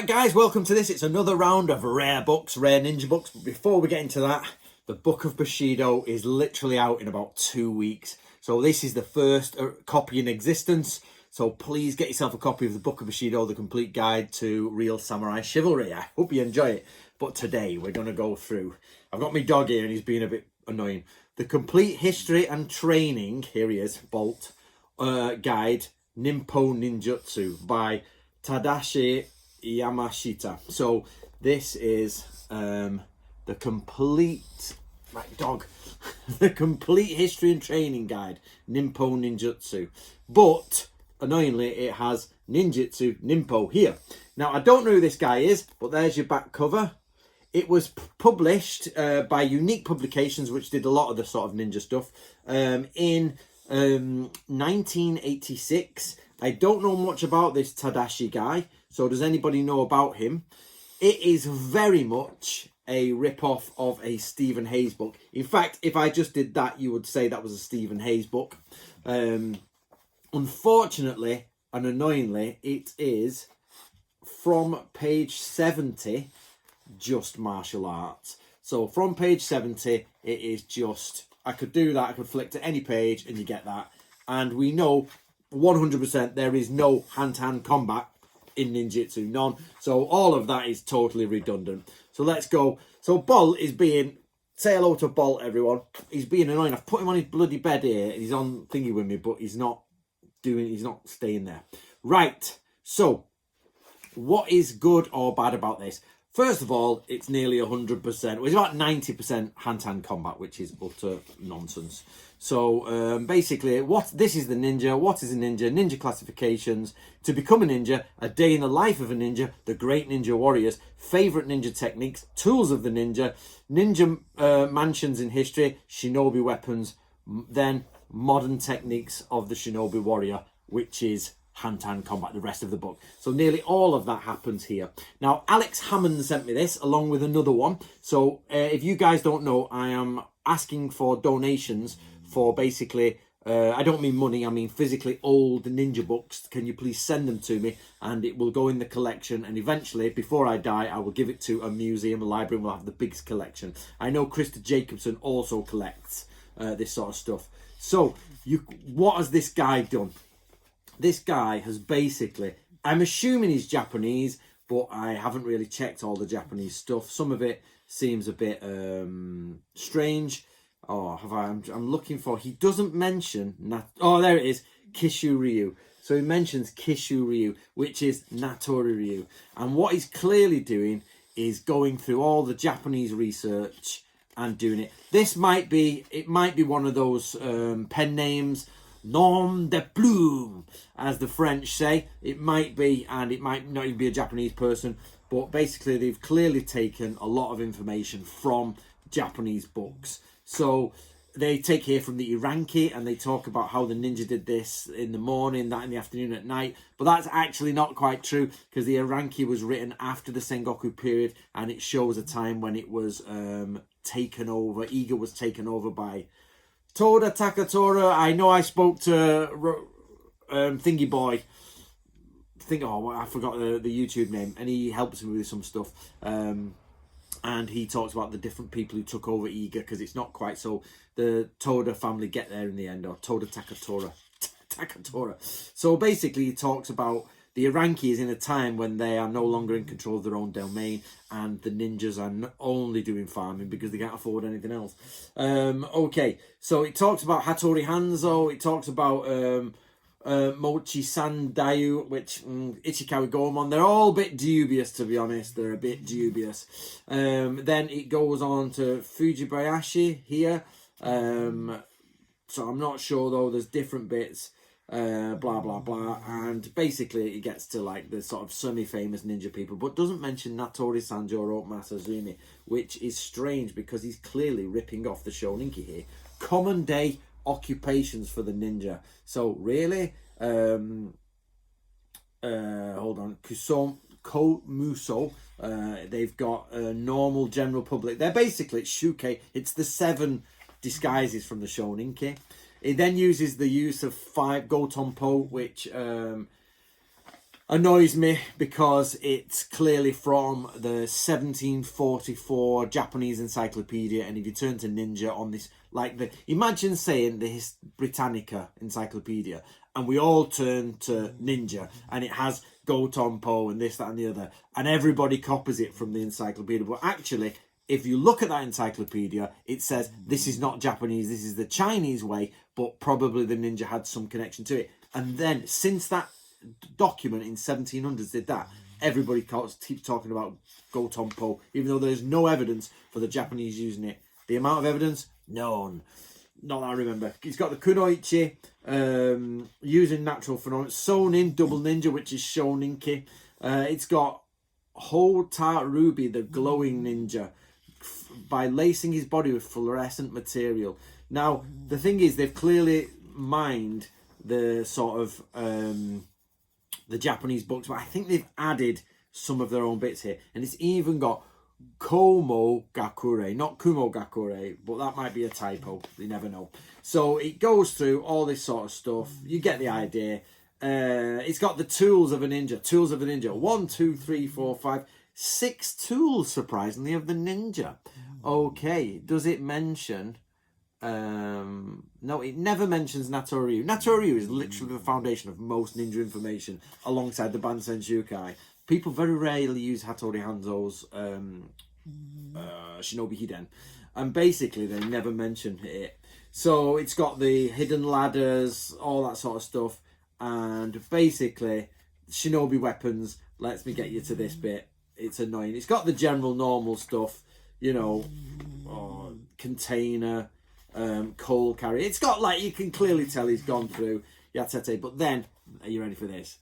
Right guys, welcome to this. It's another round of rare books, rare ninja books. But before we get into that, the Book of Bushido is literally out in about 2 weeks. So this is the first copy in existence. So please get yourself a copy of the Book of Bushido, the complete guide to real samurai chivalry. I hope you enjoy it. But today we're going to go through, I've got my dog here and he's being a bit annoying. The Complete History and Training, here he is, Bolt, guide, Ninpo Ninjutsu by Tadashi Yamashita. So this is the complete, right dog, the Complete History and Training Guide, Ninpo Ninjutsu. But annoyingly, it has Ninjutsu Ninpo here. Now I don't know who this guy is, but there's your back cover. It was published by Unique Publications, which did a lot of the sort of ninja stuff, in 1986. I don't know much about this Tadashi guy, so does anybody know about him? It is very much a rip-off of a Stephen Hayes book. In fact, if I just did that, you would say that was a Stephen Hayes book. Unfortunately and annoyingly, it is from page 70, just martial arts. So from page 70, it is just, I could do that, I could flick to any page and you get that. And we know 100% there is no hand-to-hand combat in ninjutsu, none. So all of that is totally redundant. So let's go. So Bolt is being, say hello to Bolt, everyone. He's being annoying. I've put him on his bloody bed here and he's on thingy with me, but he's not staying there. Right, so what is good or bad about this? First of all, it's nearly 100%. Well, it's about 90% hand-to-hand combat, which is utter nonsense. So basically, this is the ninja. What is a ninja? Ninja classifications. To become a ninja, a day in the life of a ninja, the great ninja warriors, favorite ninja techniques, tools of the ninja, ninja mansions in history, shinobi weapons, then modern techniques of the shinobi warrior, which is hand-to-hand combat, the rest of the book. So nearly all of that happens here. Now, Alex Hammond sent me this along with another one. So if you guys don't know, I am asking for donations for basically, I don't mean money, I mean physically old ninja books. Can you please send them to me? And it will go in the collection. And eventually, before I die, I will give it to a museum, a library, and we'll have the biggest collection. I know Krista Jacobson also collects this sort of stuff. So what has this guy done? This guy has basically, I'm assuming he's Japanese, but I haven't really checked all the Japanese stuff. Some of it seems a bit strange. Oh, I'm looking for, he doesn't mention, there it is, Kishu Ryu. So he mentions Kishu Ryu, which is Natori Ryu. And what he's clearly doing is going through all the Japanese research and doing it. It might be one of those pen names, nom de plume, as the French say. It might be, and it might not even be a Japanese person, but basically they've clearly taken a lot of information from Japanese books. So they take here from the Iranki and they talk about how the ninja did this in the morning, that in the afternoon, at night. But that's actually not quite true, because the Iranki was written after the Sengoku period and it shows a time when it was taken over. Iga was taken over by Toda Takatora. I know I spoke to Thingy Boy. I forgot the YouTube name, and he helps me with some stuff. And he talks about the different people who took over Iga, because it's not quite so. The Toda family get there in the end, or Toda Takatora. Takatora. So basically, he talks about the Iranki is in a time when they are no longer in control of their own domain, and the ninjas are only doing farming because they can't afford anything else. Okay, so it talks about Hattori Hanzo. It talks about Mochi Sandayu, which Ichikawa Goemon. They're all a bit dubious, to be honest. They're a bit dubious. Then it goes on to Fujibayashi here. So I'm not sure, though. There's different bits. Blah blah blah, and basically it gets to like the sort of semi-famous ninja people, but doesn't mention Natori Sanjuro Masazumi, which is strange because he's clearly ripping off the Shoninki here. Common day occupations for the ninja. So really, hold on, Komuso. They've got a normal general public. They're basically, it's Shuke. It's the 7 disguises from the Shoninki. It then uses the use of 5 Gotonpo, which annoys me because it's clearly from the 1744 Japanese encyclopedia, and if you turn to ninja on this, like imagine saying the Britannica encyclopedia, and we all turn to ninja, and it has Gotonpo and this, that, and the other, and everybody copies it from the encyclopedia. But actually, if you look at that encyclopedia, it says this is not Japanese, this is the Chinese way, but probably the ninja had some connection to it. And then since that document in 1700s did that, everybody keeps talking about Gotonpo, even though there's no evidence for the Japanese using it. The amount of evidence, none. Not that I remember. It's got the kunoichi, using natural phenomena. Sonin, double ninja, which is shoninki. It's got Hota Ruby, the glowing ninja, by lacing his body with fluorescent material. Now, the thing is, they've clearly mined the sort of the Japanese books, but I think they've added some of their own bits here. And it's even got Komo Gakure, not Kumo Gakure, but that might be a typo. You never know. So it goes through all this sort of stuff. You get the idea. It's got the tools of a ninja. Tools of a ninja. 1, 2, 3, 4, 5, 6 tools, surprisingly, of the ninja. Okay. Does it mention... no, it never mentions Natoryu. Natoryu is literally the foundation of most ninja information, alongside the Bansen Shukai. People very rarely use Hattori Hanzo's Shinobi Hiden, and basically they never mention it. So it's got the hidden ladders, all that sort of stuff, and basically Shinobi weapons. Lets me get you to this bit. It's annoying. It's got the general normal stuff, you know, container, coal carrier. It's got, like, you can clearly tell he's gone through Yatete. But then, are you ready for this?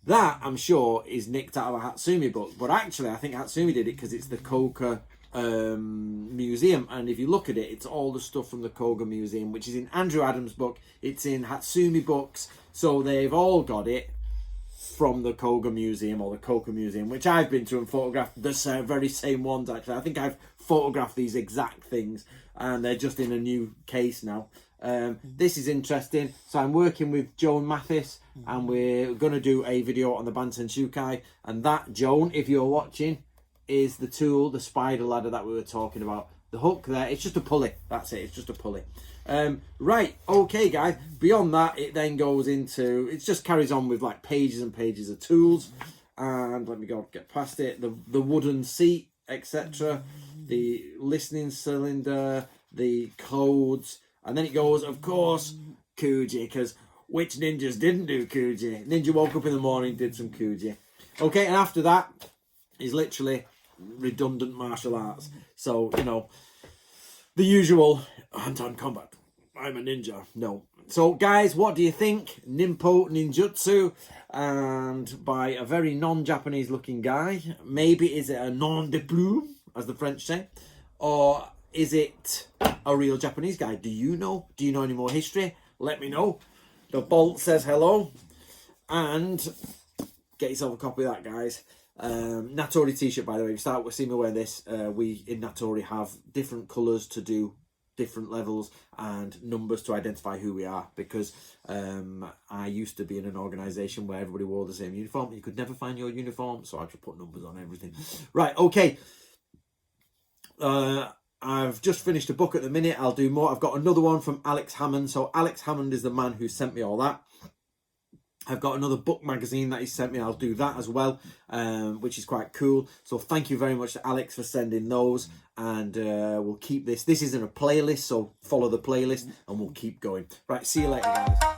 That, I'm sure, is nicked out of a Hatsumi book. But actually, I think Hatsumi did it because it's the Koga Museum. And if you look at it, it's all the stuff from the Koga Museum, which is in Andrew Adams' book. It's in Hatsumi books. So they've all got it from the Koga Museum, or the Koka Museum, which I've been to and photographed the very same ones, actually. I think I've photographed these exact things, and they're just in a new case now. This is interesting. So I'm working with Joan Mathis, and we're going to do a video on the Bansen Shukai, and that, Joan, if you're watching, is the tool, the spider ladder that we were talking about. The hook there, it's just a pulley. That's it, it's just a pulley. Right, okay, guys. Beyond that, it then goes into, it just carries on with like pages and pages of tools. And let me get past it. The wooden seat, etc. The listening cylinder, the codes. And then it goes, of course, Kuji, because which ninjas didn't do Kuji? Ninja woke up in the morning, did some Kuji. Okay, and after that is literally redundant martial arts. So, you know, the usual hand-to-hand combat. I'm a ninja. No. So, guys, what do you think? Ninpo Ninjutsu, and by a very non-Japanese looking guy. Maybe is it a nom de plume, as the French say? Or is it a real Japanese guy? Do you know? Do you know any more history? Let me know. The Bolt says hello. And get yourself a copy of that, guys. Natori t-shirt, by the way. If you start seeing me wear this, we in Natori have different colours to do different levels and numbers to identify who we are, because I used to be in an organisation where everybody wore the same uniform. You could never find your uniform, so I just put numbers on everything. Right, okay. I've just finished a book at the minute. I'll do more. I've got another one from Alex Hammond. So Alex Hammond is the man who sent me all that. I've got another book magazine that he sent me. I'll do that as well, which is quite cool. So thank you very much to Alex for sending those. And we'll keep this. This isn't a playlist, so follow the playlist and we'll keep going. Right, see you later, guys.